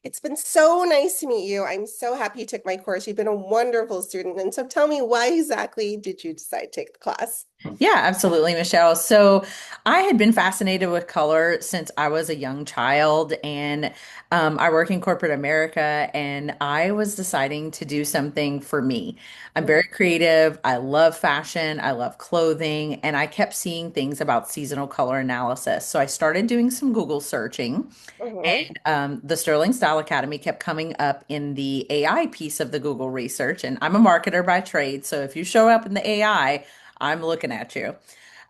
It's been so nice to meet you. I'm so happy you took my course. You've been a wonderful student. And so tell me, why exactly did you decide to take the class? Yeah, absolutely, Michelle. So I had been fascinated with color since I was a young child, and I work in corporate America, and I was deciding to do something for me. I'm very creative. I love fashion. I love clothing, and I kept seeing things about seasonal color analysis. So I started doing some Google searching, Mhm. and the Sterling Style Academy kept coming up in the AI piece of the Google research. And I'm a marketer by trade, so if you show up in the AI, I'm looking at you.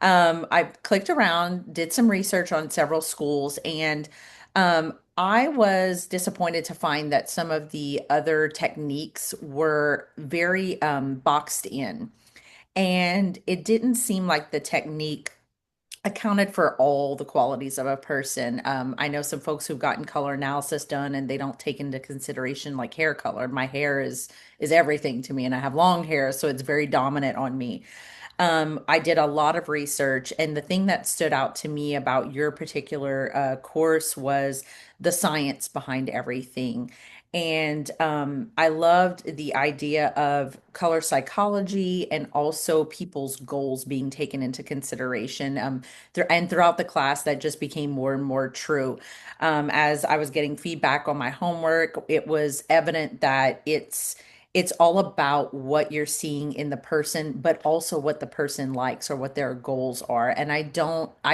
I clicked around, did some research on several schools, and I was disappointed to find that some of the other techniques were very boxed in. And it didn't seem like the technique accounted for all the qualities of a person. I know some folks who've gotten color analysis done and they don't take into consideration like hair color. My hair is everything to me, and I have long hair, so it's very dominant on me. I did a lot of research, and the thing that stood out to me about your particular course was the science behind everything. And I loved the idea of color psychology and also people's goals being taken into consideration. And throughout the class, that just became more and more true. As I was getting feedback on my homework, it was evident that it's all about what you're seeing in the person, but also what the person likes or what their goals are. And I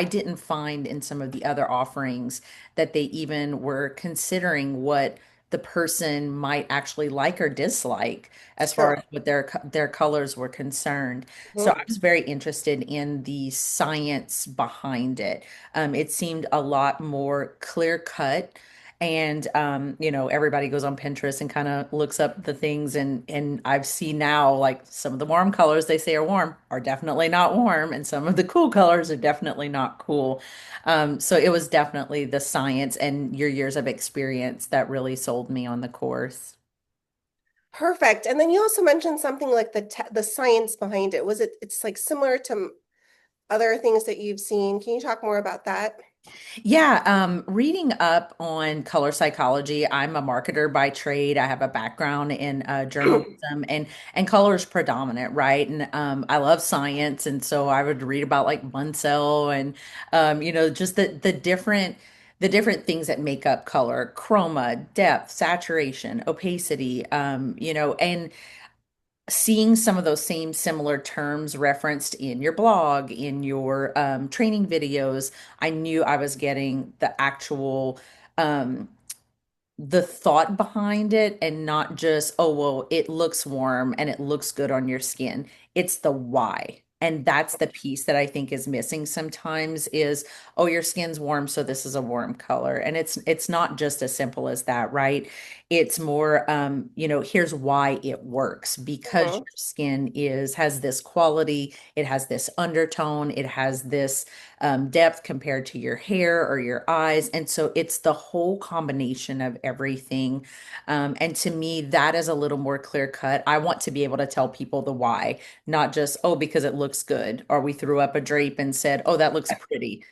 didn't find in some of the other offerings that they even were considering what the person might actually like or dislike as far Sure. as what their colors were concerned. So I Mhm. was very interested in the science behind it. It seemed a lot more clear cut, and everybody goes on Pinterest and kind of looks up the things, and I've seen now like some of the warm colors they say are warm are definitely not warm, and some of the cool colors are definitely not cool. So it was definitely the science and your years of experience that really sold me on the course. Perfect. And then you also mentioned something like the science behind it. It's like similar to other things that you've seen. Can you talk more about that? Yeah, reading up on color psychology. I'm a marketer by trade. I have a background in journalism, and color is predominant, right? And I love science, and so I would read about like Munsell and just the different things that make up color: chroma, depth, saturation, opacity. And seeing some of those same similar terms referenced in your blog, in your training videos, I knew I was getting um, the thought behind it, and not just, oh, well, it looks warm and it looks good on your skin. It's the why. And that's the piece that I think is missing sometimes is, oh, your skin's warm, so this is a warm color. And it's not just as simple as that, right? It's more, here's why it works because Mhm. your skin has this quality, it has this undertone, it has this depth compared to your hair or your eyes. And so it's the whole combination of everything. And to me, that is a little more clear cut. I want to be able to tell people the why, not just, oh, because it looks good, or we threw up a drape and said, oh, that looks pretty.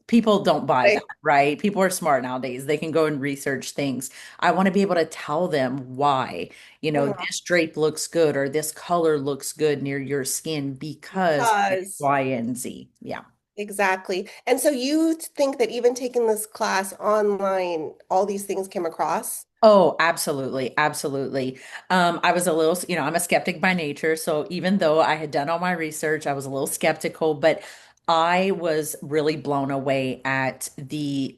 People don't buy that, Like, right? People are smart nowadays. They can go and research things. I want to be able to tell them why, mhm. this drape looks good or this color looks good near your skin because X, Because Y, and Z. Yeah. exactly. And so you think that even taking this class online, all these things came across? Oh, absolutely. Absolutely. I was a little, I'm a skeptic by nature. So even though I had done all my research, I was a little skeptical, but I was really blown away at the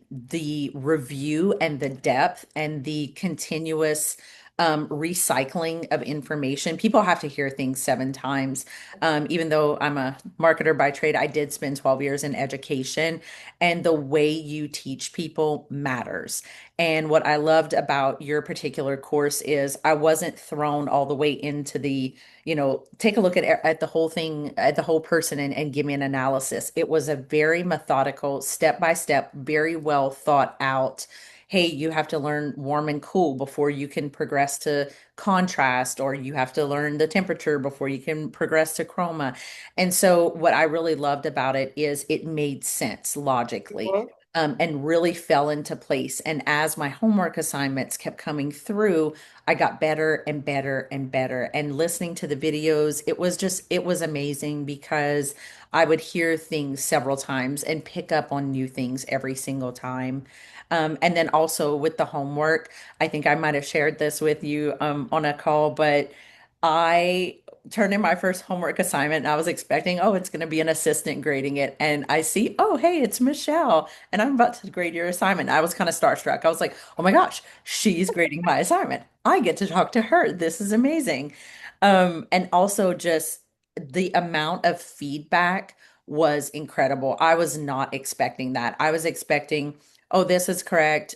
review and the depth and the continuous recycling of information. People have to hear things 7 times. Even though I'm a marketer by trade, I did spend 12 years in education, and the way you teach people matters. And what I loved about your particular course is I wasn't thrown all the way into take a look at the whole thing, at the whole person, and give me an analysis. It was a very methodical, step by step, very well thought out. Hey, you have to learn warm and cool before you can progress to contrast, or you have to learn the temperature before you can progress to chroma. And so, what I really loved about it is it made sense logically. and really fell into place. And as my homework assignments kept coming through, I got better and better and better. And listening to the videos, it was amazing because I would hear things several times and pick up on new things every single time. And then also with the homework, I think I might have shared this with you on a call, but I turned in my first homework assignment and I was expecting, oh, it's going to be an assistant grading it. And I see, oh, hey, it's Michelle and I'm about to grade your assignment. I was kind of starstruck. I was like, oh my gosh, she's grading my assignment. I get to talk to her. This is amazing. And also just the amount of feedback was incredible. I was not expecting that. I was expecting, oh, this is correct.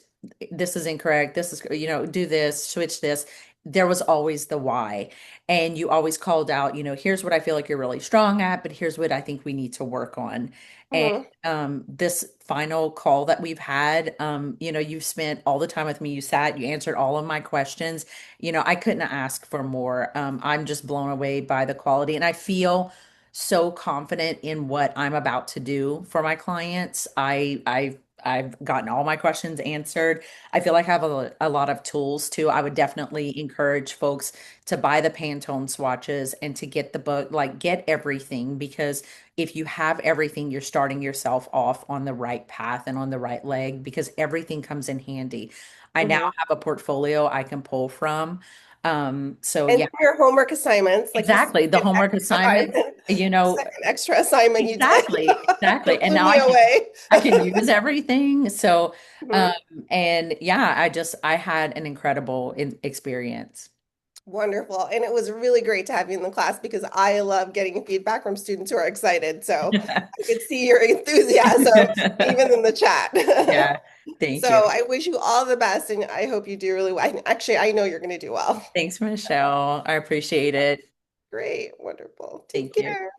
This is incorrect. This is, do this, switch this. There was always the why. And you always called out, here's what I feel like you're really strong at, but here's what I think we need to work on. And Mhm. this final call that we've had, you've spent all the time with me. You sat, you answered all of my questions. I couldn't ask for more. I'm just blown away by the quality, and I feel so confident in what I'm about to do for my clients. I've gotten all my questions answered. I feel like I have a lot of tools too. I would definitely encourage folks to buy the Pantone swatches and to get the book, like get everything, because if you have everything, you're starting yourself off on the right path and on the right leg because everything comes in handy. I now Mhm. have a portfolio I can pull from. So And yeah, for your homework assignments, like you said, exactly. The an homework extra assignments, assignment, second extra assignment you did. exactly. And Blew now me away. I can use everything. So, um, Mhm. and yeah, I had an incredible experience. Wonderful. And it was really great to have you in the class because I love getting feedback from students who are excited. So I could see your enthusiasm even in the chat. Yeah, So thank you. I wish you all the best and I hope you do really well. Actually, I know you're going to do well. Thanks, Michelle. I appreciate it. Great. Wonderful. Take Thank you. care.